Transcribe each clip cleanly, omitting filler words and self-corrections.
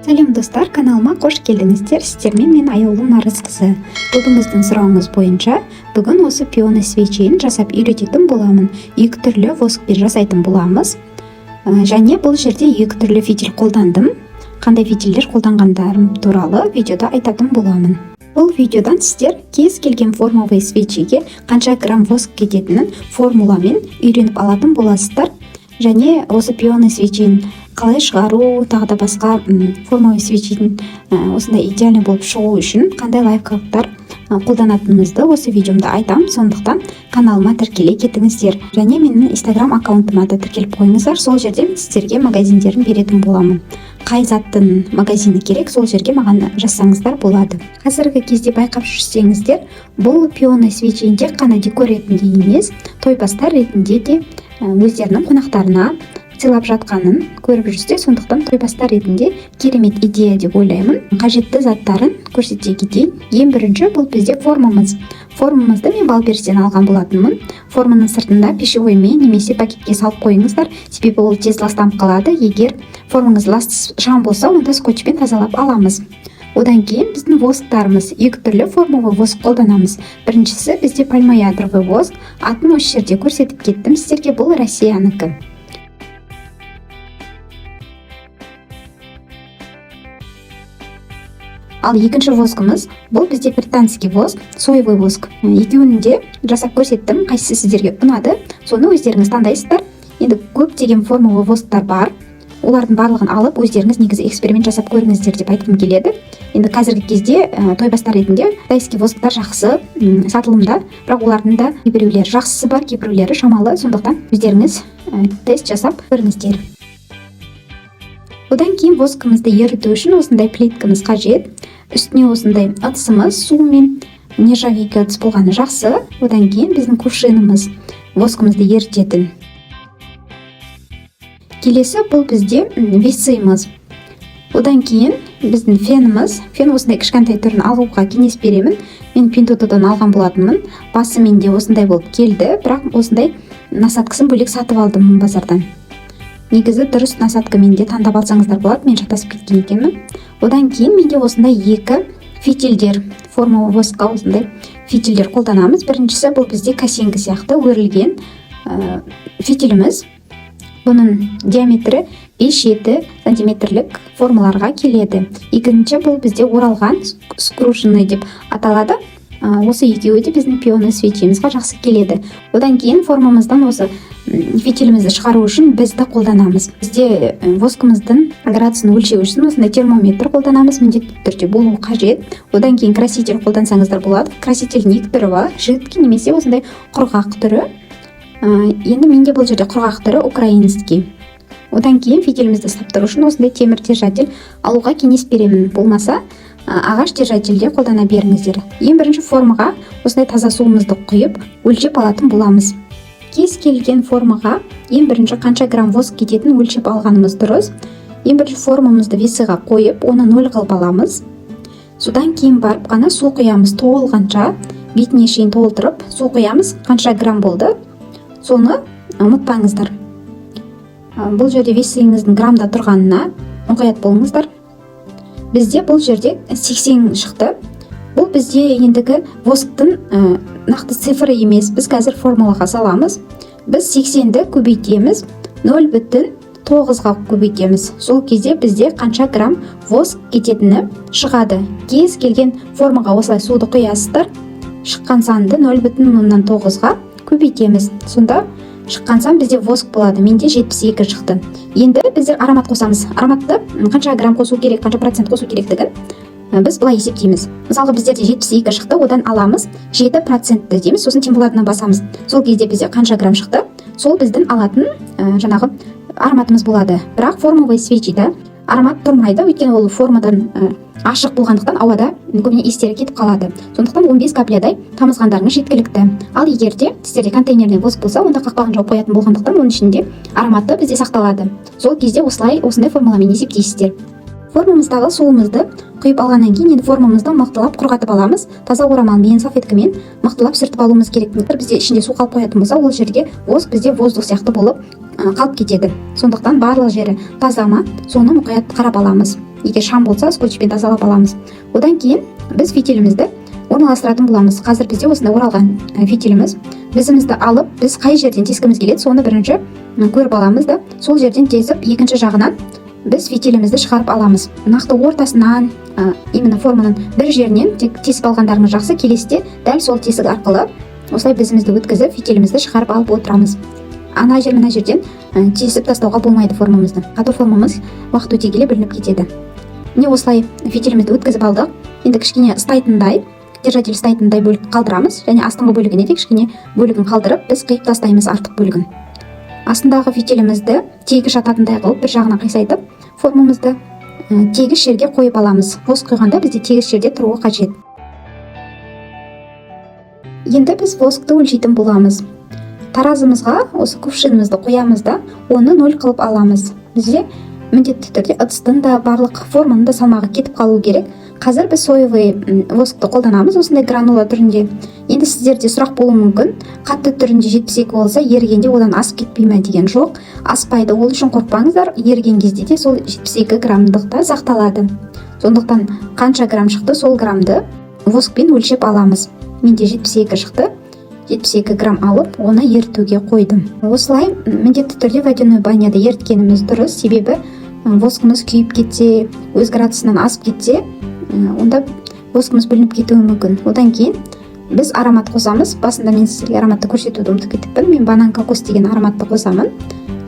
Сәлем достар, каналыма қош келдіңіздер. Сіздермен мен Аяулым Нарызқызы. Тобыңыздың сұрауыңыз бойынша бүгін осы пионы свечейін жасап үйрететін боламын. Екі түрлі воскпен жасайтын боламыз. Және бұл жерде екі түрлі фитиль қолдандым. Қандай фитильдер қолданғандарым туралы видеода айтатын боламын. Бұл видеодан сіздер кез келген формовый свечеге қанша грамм воск кететінін формуламен үйреніп алатын боласыздар. Және осы пионы свечейін қалай шығару, тағы да басқа формовый свечейдің осындай идеальный болып шығу үшін қандай лайфхактар қолданатынымызды осы видеомда айтам. Сондықтан каналыма тіркеле кетіңіздер. Және менің инстаграм аккаунтыма да тіркеліп қойыңыздар. Сол жерде мен сіздерге магазиндерін беретін боламын. Қай заттың магазині керек, сол жерге маған жазсаңыздар болады. Қазіргі кезде байқап жүрсеңіздер, бұл пионы свечейін тек қана декор ретінде емес, тойбастар ретінде де өздерінің қонақтарына сыйлап жатқанын көріп жүрсіздер. Сондықтан тойбастар ретінде керемет идея деп ойлаймын. Қажетті заттарын көрсете кетейін. Ең бірінші бұл бізде формамыз. Формамызды мен Балберстен алған болатынмын. Форманың сыртында пищевоймен немесе пакетке салып қойыңыздар. Себебі ол тез ластанып қалады. Егер формаңыз ласт шам болса, онда скотчпен тазалап аламыз. Одан кейін біздің восктарымыз, екі түрлі формовый воск қолданамыз. Біріншісі бізде пальмоядровый воск. Атын осы жерде көрсетіп кеттім сіздерге, бұл Россиянікі. Ал екінші воскымыз, бұл бізде британский воск, соевый воск. Екеуін де жасап көрсеттім, қайсысы сіздерге ұнады, соны өздеріңіз таңдайсыздар. Енді көптеген формовый восктар бар. Олардың барлығын алып, өздеріңіз негізі эксперимент жасап көріңіздер деп айтқым келеді. Енді қазіргі кезде тойбастар ретінде тайский восктар жақсы сатылымда, бірақ олардың да кейбіреулері жақсысы бар, кейбіреулері шамалы. Сондықтан өздеріңіз тест жасап көріңіздер. Одан кейін воскымызды еріту үшін осындай плиткамыз қажет. Үстіне осындай ыдысымыз сумен, нержавейка ыдыс болғаны жақсы. Одан кейін біздің кувшинымыз воскымызды ерітетін. Келесі бұл бізде весымыз. Одан кейін біздің феніміз. Фен осындай кішкентай түрін алуға кеңес беремін. Мен Пинтотодан алған болатынмын. Басы менде осындай болып келді, бірақ осындай насадкасын бөлек сатып алдым базардан. Негізі дұрыс насадка менде таңдап алсаңыздар болады, мен шатасып кеткен екенмін. Одан кейін менде осындай екі фитильдер, формовый воскқа осындай фитильдер қолданамыз. Біріншісі бұл бізде косинка сияқты өрілген фитиліміз. Бұның диаметрі 5-7 сантиметрлік формаларға келеді. Екінші бұл бізде оралған скрушенный деп аталады. Осы екеуі де біздің пионы свечемізге жақсы келеді. Одан кейін формамыздан осы фитилімізді шығару үшін бізді қолданамыз. Бізде воскымыздың градусын өлшеу үшін осындай термометр қолданамыз. Міндетті түрде болуы қажет. Одан кейін краситель қолдансаңыздар болады. Красительдің екі түрі бар, жидкий немесе осындай құрғақ түрі. Енді менде бұл жерде құрғақ түрі украинский. Одан кейін фитилімізді ұстап тұру үшін осындай темір держатель алуға кеңес беремін. Болмаса ағаш держательде қолдана беріңіздер. Ең бірінші формаға осындай таза суымызды құйып өлшеп алатын боламыз. Кез келген формаға ең бірінші қанша грамм воск кететінін өлшеп алғанымыз дұрыс. Ең бірінші формамызды весіға қойып, оны 0 қылып аламыз. Содан кейін барып қана су құямыз, толғанша бетіне шейін толтырып су құямыз. Қанша грамм болды, соны ұмытпаңыздар. Бұл жерде весіңіздің граммда тұрғанына мұқият болыңыздар. Бізде бұл жерде 80 шықты. Бұл бізде ендігі восктың нақты цифры емес. Біз қазір формулаға саламыз. Біз 80-ді көбейтеміз, 0,9-ға көбейтеміз. Сол кезде бізде қанша грамм воск кететіні шығады. Кез келген формаға осылай суды құясыздар. Шыққан санды 0,9-ға көбейтеміз. Сонда шыққан сан бізде воск болады. Менде 72 шықты. Енді біздер аромат қосамыз. Ароматты қанша грамм қосу керек, қанша процент қосу керектігін біз былай есептейміз. Мысалға біздерде 72 шықты, одан аламыз 7% дейміз, сосын температураны басамыз. Сол кезде бізде қанша грамм шықты, сол біздің алатын жаңағы ароматымыз болады. Бірақ формовый свечейда аромат тұрмайды, өйткені ол формадан ашық болғандықтан ауада көбіне иістері кетіп қалады. Сондықтан 15 каплядай тамызғандарыңыз жеткілікті. Ал егерде сіздерде контейнерден воск болса, онда қақпағын жауып қоятын болғандықтан оның ішінде ароматы бізде сақталады. Сол кезде осындай формуламен есептейсіздер. Формамыздағы суымызды құйып алғаннан кейін енді формамызды мықтылап құрғатып аламыз. Таза орамалмен, салфеткамен мықтылап сүртіп алуымыз керек. Бізде ішінде су қалып қоятын болса, ол жерге воск бізде воздух сияқты болып қалып кетеді. Сондықтан барлық жері таза ма, соны мұқият қарап аламыз. егер шам болса скотчпен тазалап аламыз. Одан кейін біз фитилімізді орналастыратын боламыз. Қазір бізде осындай оралған фитиліміз. Бізімізді алып, біз қай жерден тескіміз келеді, соны бірінші көріп аламыз да, сол жерден тесіп, екінші жағынан біз фитилімізді шығарып аламыз. Нақты ортасынан, именно форманың бір жерінен тесіп алғандарымыз жақсы, келесіде дәл сол тесік арқылы осылай бізімізді өткізіп, фитилімізді шығарып алып отырамыз. Ана жерден тесіп тастауға болмайды формамызды. Қату формамыз уақыт өте келе білініп кетеді. Міне осылай фитилімізді өткізіп алдық. Енді кішкене ұстайтындай, держатель ұстайтындай бөлік қалдырамыз, және астыңғы бөлігіне де кішкене бөлігін қалдырып, біз қиып тастаймыз артық бөлігін. Астындағы фитилімізді тегіс жататындай қылып, бір жағына қисайтып, формамызды тегіс жерге қойып аламыз. Воск құйғанда бізде тегіс жерде тұруы қажет. Енді біз воскты өлшейтін боламыз. Таразымызға осы кувшинімізді қоямыз да, оны 0 қылып аламыз. Бізде міндетті түрде ыдыстың да барлық форманың да салмағы кетіп қалу керек. Қазір біз соевый воскты қолданамыз, осындай гранула түрінде. Енді сіздерде сұрақ болуы мүмкін, қатты түрінде 72 болса, ерігенде одан асып кетпей ме деген. Жоқ, аспайды. Ол үшін қорықпаңыздар, еріген кезде де сол 72 граммдықта сақталады. Сондықтан қанша грамм шықты, сол граммды воскпен өлшеп аламыз. Менде 72 шықты. 72 грамм алып, оны ерітуге қойдым. Осылай міндетті түрде водяной баняда еріткеніміз дұрыс, себебі воскымыз күйіп кетсе, өз градусынан асып кетсе, онда воскымыз бүлініп кетуі мүмкін. Одан кейін біз аромат қосамыз. Басында мен сіздерге ароматты көрсетуді ұмытып кетіппін. Мен банан кокос деген ароматты қосамын,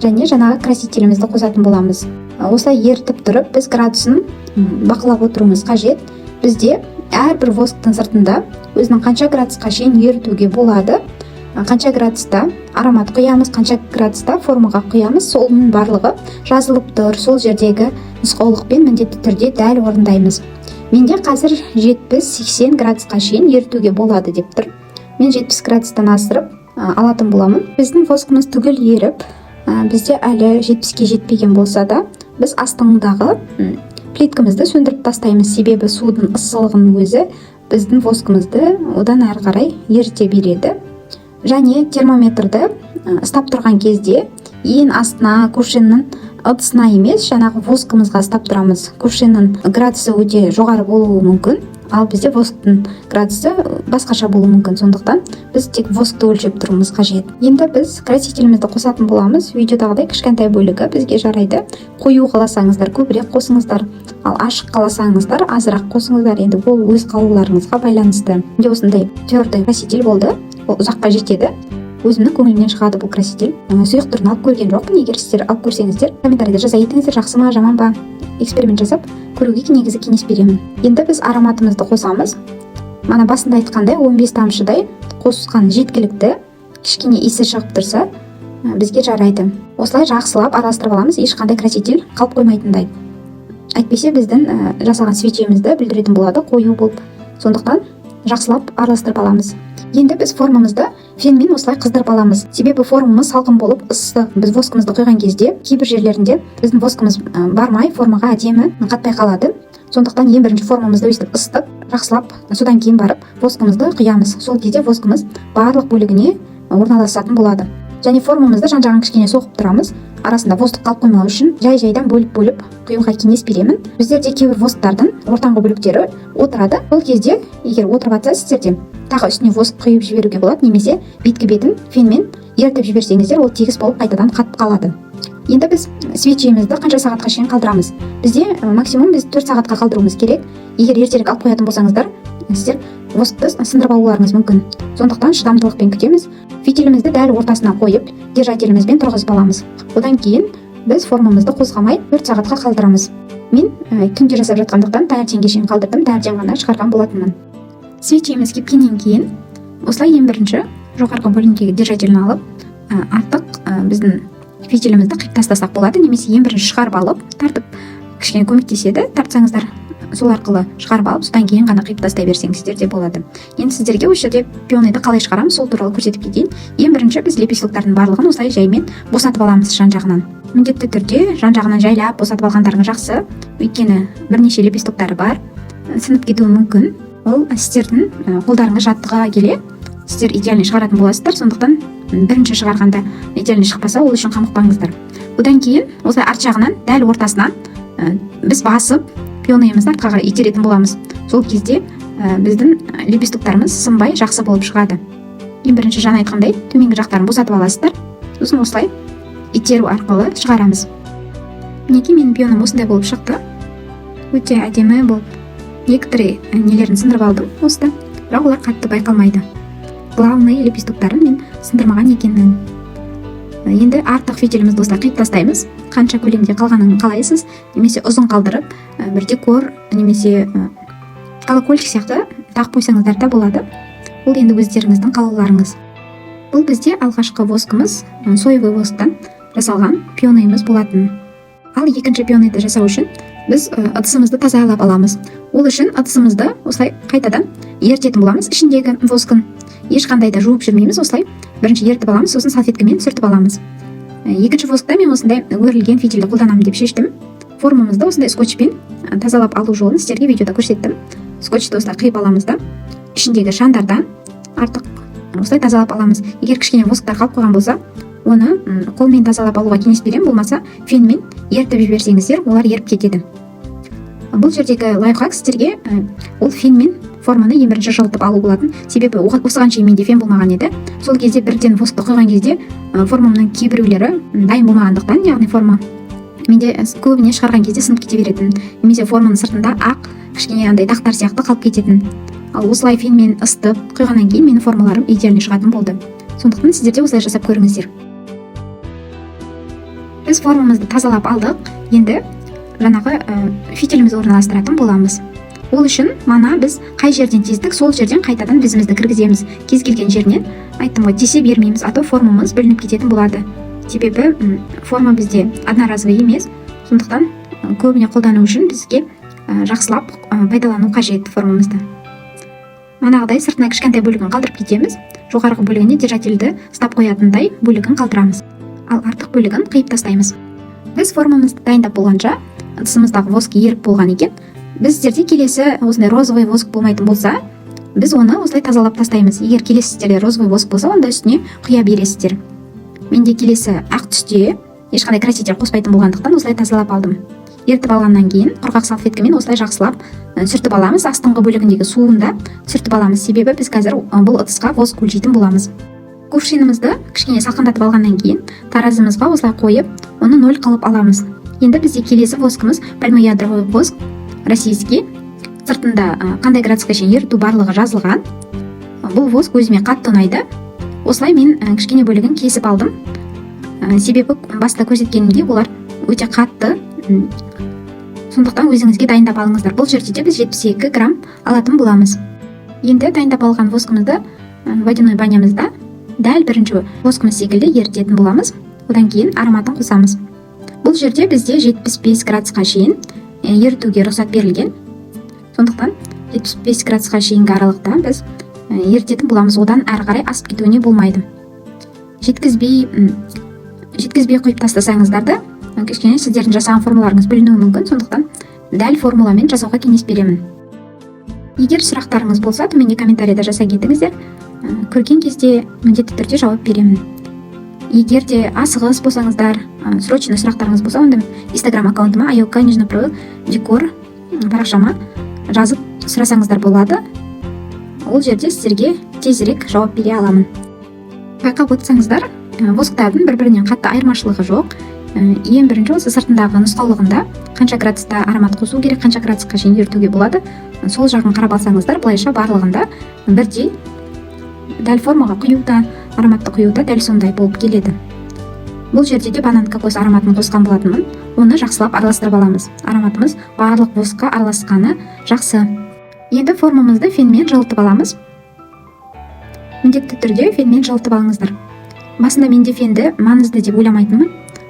және жаңағы красителімізді қосатын боламыз. Осылай ерітіп тұрып, біз градусын бақылап отыруымыз қажет. Бізде әрбір восктың сыртында өзінің қанша градусқа шейін ерітуге болады, қанша градуста аромат құямыз, қанша градуста формаға құямыз, соның барлығы жазылып тұр. Сол жердегі нұсқаулықпен міндетті түрде дәл орындаймыз. Менде қазір 70-80 градусқа шейін ерітуге болады деп тұр. Мен 70 градустан асырып алатын боламын. Біздің воскымыз түгел еріп, бізде әлі 70-ке жетпеген болса да, біз астыңдағы плиткамызды сөндіріп тастаймыз, себебі судың ысылығының өзі біздің воскымызды одан әрі қарай еріте береді. Және термометрді ұстап тұрған кезде ең астына кувшиннің ыдысына емес, жаңағы воскымызға ұстап тұрамыз. Кувшиннің градусы өте жоғары болуы мүмкін, ал бізде восктың градусы басқаша болуы мүмкін. Сондықтан біз тек воскты өлшеп тұруымыз қажет. Енді біз красителімізді қосатын боламыз. Видеодағыдай кішкентай бөлігі бізге жарайды. Қою қаласаңыздар көбірек қосыңыздар, ал ашық қаласаңыздар азырақ қосыңыздар. Енді ол өз қалауларыңызға байланысты. Менде осындай твердый краситель болды. Ол ұзаққа жетеді. Өзімнің көңілімнен шығады бұл краситель. Сұйық түрін алып көрген жоқпын. Егер сіздер алып көрсеңіздер, комментарийда жаза кетіңіздер, жақсы ма, жаман ба. Эксперимент жасап көруге негізі кеңес беремін. Енді біз ароматымызды қосамыз. Мана басында айтқандай 15 тамшыдай қосқан жеткілікті. Кішкене иісі шығып тұрса, бізге жарайды. Осылай жақсылап араластырып аламыз, ешқандай краситель қалып қоймайтындай. Әйтпесе біздің жасаған свечемізді білдіретін болады, қою болып. Сондықтан жақсылап араластырып аламыз. Енді біз формамызды фенмен осылай қыздырып аламыз. Себебі формамыз салқын болып ыссы. Біз воскымызды құйған кезде кейбір жерлерінде біздің воскымыз бармай, формаға әдемі қатпай қалады. Сондықтан ең бірінші формамызды өйстіп ыстып, жақсылап, содан кейін барып воскымызды құямыз. Сол кезде воскымыз барлық бөлігіне орналасатын болады. Және формамызды жан-жағын кішкене соғып тұрамыз. Арасында воздух қалып қоймау үшін жай-жайдан бөліп құюға кеңес беремін. Біздерде кейбір восктардың ортаңғы бөліктері отырады. Ол кезде егер отырып жатса, сіздерде тағы үстіне воск құйып жіберуге болады, немесе беткі бетін фенмен ерітіп жіберсеңіздер, ол тегіс болып қайтадан қатып қалады. Енді біз свечемізді қанша сағатқа шейін қалдырамыз? Бізде максимум біз 4 сағатқа қалдыруымыз керек. Егер ертерек алып қоятын болсаңыздар, сіздер воскты сындырып алуларыңыз мүмкін. Сондықтан шыдамдылықпен күтеміз. Фитилімізді дәл ортасына қойып, держателімізбен тұрғызып аламыз. Одан кейін біз формамызды қозғамай 4 сағатқа қалдырамыз. Мен түнде жасап жатқандықтан таңертеңге шейін қалдырдым, таңертең ғана шығарған болатынмын. Свечеміз кепкеннен кейін осылай ең бірінші жоғарғы бөлімдегі держателін алып, артық біздің фитилімізді қиып тастасақ болады, немесе ең бірінші шығарып алып, тартып кішкене көмектеседі. Тартсаңыздар сол арқылы шығарып алып, содан кейін ғана қиып тастай берсеңіздер де болады. Енді сіздерге осы жерде пионерді қалай шығарамыз, сол туралы көрсетіп кетейін. Ең бірінші біз лепестоктардың барлығын осылай жаймен босатып аламыз жан-жағынан. Міндетті түрде жан-жағынан жайлап босатып алғандарыңыз жақсы, өйткені бірнеше лепестоктары бар, сынып кетуі мүмкін. Ол сіздердің қолдарыңыз жаттыға келе сіздер идеальный шығаратын боласыздар. Сондықтан бірінші шығарғанда идеальный шықпаса, ол үшін қамықпаңыздар. Одан кейін осылай арт жағынан дәл ортасынан біз басып пионыйымызды артқа қарай итеретін боламыз. Сол кезде біздің лепестоктарымыз сынбай жақсы болып шығады. Ең бірінші жаңа айтқандай төменгі жақтарын босатып аласыздар, сосын осылай итеру арқылы шығарамыз. Мінекей менің пионым осындай болып шықты. Өте әдемі болып. Некоторые нелерін сындырып алдым осыда, бірақ олар қатты байқалмайды. Главный лепестоктарын мен сындырмаған екенмін. Енді артық фитилімізді осылай қиып тастаймыз. Қанша көлемде қалғанын қалайсыз, немесе ұзын қалдырып, бір декор немесе колокольчик сияқты тағып қойсаңыздар да болады. Бұл енді өздеріңіздің қалауларыңыз. Бұл бізде алғашқы воскымыз соевый восктан жасалған пионыйымыз болатын. Ал екінші пионыйды жасау үшін біз ыдысымызды тазалап аламыз. Ол үшін ыдысымызды осылай қайтадан ертетін боламыз. Ішіндегі воскын ешқандай да жуып жүрмейміз. Осылай бірінші ертіп аламыз, сосын салфеткамен сүртіп аламыз. Екінші воскта мен осындай өрілген фитилді қолданамын деп шештім. Формамызды осындай скотчпен тазалап алу жолын сіздерге видеода көрсеттім. Скотчты осылай қиып аламыз да ішіндегі шандардан артық осылай тазалап аламыз. Егер кішкене восктар қалып қойған болса, оны қолмен тазалап алуға кеңес беремін, болмаса фенмен ертіп жіберсеңіздер, олар еріп кетеді. Бұл жердегі лайфхак сіздерге ол фенмен форманы ең бірінші жылытып алу болатын. Себебі осыған шейін менде фен болмаған еді. Сол кезде бірден воскты құйған кезде формамның кейбіреулері дайын болмағандықтан, яғни форма менде көбіне шығарған кезде сынып кете беретін, немесе форманың сыртында ақ кішкене андай дақтар сияқты қалып кететін. Ал осылай фенмен ысытып құйғаннан кейін менің формаларым идеальный шығатын болды. Сондықтан сіздер де осылай жасап көріңіздер. Біз формамызды тазалап алдық. Енді жаңағы фитилімізді орналастыратын боламыз. Ол үшін мана біз қай жерден тездік, сол жерден қайтадан бізімізді кіргіземіз. Кез келген жерінен, айттым ғой, тесе бермейміз, ато формамыз бүлініп кететін болады. Себебі форма бізде одноразовый емес, сондықтан көбіне қолдану үшін бізге жақсылап пайдалану қажет формамызды. Манағыдай сыртына кішкентай бөлігін қалдырып кетеміз, жоғарғы бөлігіне держательді ұстап қоятындай бөлігін қалдырамыз. Ал артық бөлігін қиып тастаймыз. Біз формамызды дайындап болғанша, ыдысымыздағы воск еріп болған екен. Біздерде келесі осындай розовый воск болмайтын болса, біз оны осылай тазалап тастаймыз. Егер келесі сіздерде розовый воск болса, онда үстіне құя бересіздер. Менде келесі ақ түсте ешқандай краситель қоспайтын болғандықтан осылай тазалап алдым. Ертіп алғаннан кейін құрғақ салфеткамен осылай жақсылап сүртіп аламыз. Астыңғы бөлігіндегі суын да сүртіп аламыз. Себебі біз қазір бұл ыдысқа воск өлшейтін боламыз. Кувшинімізді кішкене салқындатып алғаннан кейін таразымызға осылай қойып, оны 0 қылып аламыз. Енді бізде келесі воскымыз прямоядровый воск, российский. Сыртында қандай градусқа шейін еріту барлығы жазылған. Бұл воск өзіме қатты ұнайды. Осылай мен кішкене бөлігін кесіп алдым. Себебі баста көрсеткенімде олар өте қатты. Сондықтан өзіңізге дайындап алыңыздар. Бұл жерде де біз 72 грамм алатын боламыз. Енді дайындап алған воскымызды водяной банямызда дәл бірінші воскымыз секілді ерітетін боламыз. Одан кейін ароматын қосамыз. Бұл жерде бізде 75 градусқа шейін ерітуге рұқсат берілген. Сондықтан 75 градусқа шейінгі аралықта біз ерітетін боламыз. Одан әрі қарай асып кетуіне болмайды. Жеткізбей қойып тастасаңыздар да кішкене сіздердің жасаған формуларыңыз бүлінуі мүмкін. Сондықтан дәл формуламен жасауға кеңес беремін. Егер сұрақтарыңыз болса, төменде комментарийда жаза кетіңіздер. Көрген кезде міндетті түрде жауап беремін. Егер де асығыс болсаңыздар, срочно сұрақтарыңыз болса, онда Instagram аккаунтыма ayokka_decor парақшама жазып сұрасаңыздар болады. Ол жерде сіздерге тезірек жауап бере аламын. Байқап отырсаңыздар, восктардың бір-бірінен қатты айырмашылығы жоқ. Ең бірінші осы сыртындағы нұсқаулығында қанша градуста аромат қосу керек, қанша градусқа шейін ерітуге болады. Сол жағын қарап алсаңыздар, былайша барлығында бірдей дәл формаға құюда, ароматты құюда дәл сондай болып келеді. Бұл жерде де банан кокос ароматын қосқан болатынмын. Оны жақсылап араластырып аламыз. Ароматымыз барлық воскқа араласқаны жақсы. Енді формамызды фенмен жылытып аламыз. Міндетті түрде фенмен жылытып алыңыздар. Басында менде фенді маңызды деп ойламайтынмын.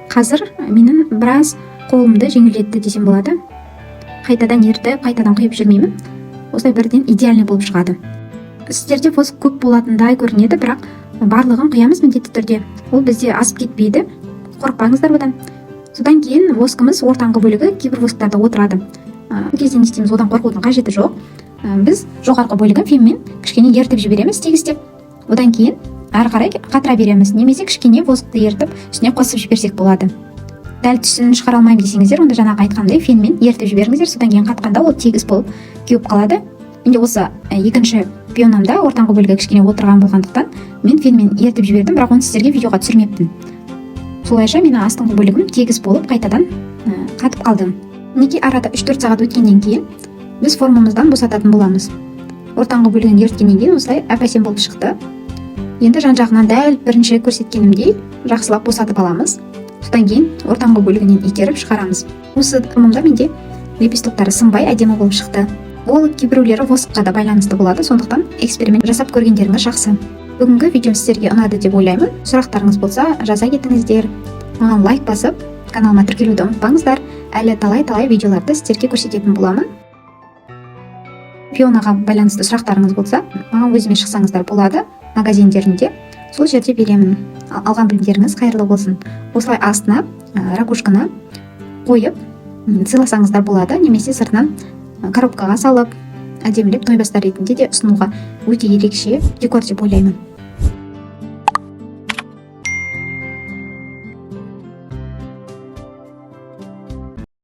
Қазір менің біраз қолымды жеңілдетті десем болады. Қайтадан ертіп, қайтадан құйып жүрмеймін. Осылай бірден идеальный болып шығады. Сіздерде воск көп болатындай көрінеді, бірақ барлығын құямыз міндетті түрде. Ол бізде асып кетпейді. Қорықпаңыздар одан. Содан кейін воскымыз ортаңғы бөлігі кейбір восктарда отырады. Бұл кезде не істейміз, одан қорқудың қажеті жоқ. Біз жоғарғы бөлігін фенмен кішкене ертіп жібереміз, тегістеп. Одан кейін әрі қарай қатыра береміз, немесе кішкене воскты ертіп үстіне қосып жіберсек болады. дәл түсін шығара алмаймын десеңіздер, онда жаңағы айтқандай фенмен ерітіп жіберіңіздер. Содан кейін қатқанда ол тегіс болып кеуіп қалады. Менде осы екінші пионамда ортаңғы бөлігі кішкене отырған болғандықтан мен фенмен ерітіп жібердім, бірақ оны сіздерге видеоға түсірмеппін. Солайша менің астыңғы бөлігім тегіс болып қайтадан қатып қалды. Неге арада 3-4 сағат өткеннен кейін біз формамыздан босататын боламыз. Ортаңғы бөлігін еріткеннен кейін осылай әп-әсем болып шықты. Енді жан жағынан дәл бірінші көрсеткенімдей жақсылап босатып аламыз. Содан кейін ортаңғы бөлігінен итеріп шығарамыз. Осы формамда менде лепестоктары сынбай әдемі болып шықты. Ол кейбіреулері воскқа да байланысты болады, сондықтан эксперимент жасап көргендеріңіз жақсы. Бүгінгі видеом сіздерге ұнады деп ойлаймын. Сұрақтарыңыз болса жаза кетіңіздер. Маған лайк басып, каналыма тіркелуді ұмытпаңыздар. Әлі талай видеоларды сіздерге көрсететін боламын. Пионаға байланысты сұрақтарыңыз болса, маған өзіме шықсаңыздар болады, магазиндерінде. Сол жерде беремін. Алған білімдеріңіз қайырлы болсын. Осылай астына ракушканы қойып сыйласаңыздар болады, немесе сыртынан коробкаға салып әдемілеп тойбастар ретінде де ұсынуға өте ерекше декор деп ойлаймын.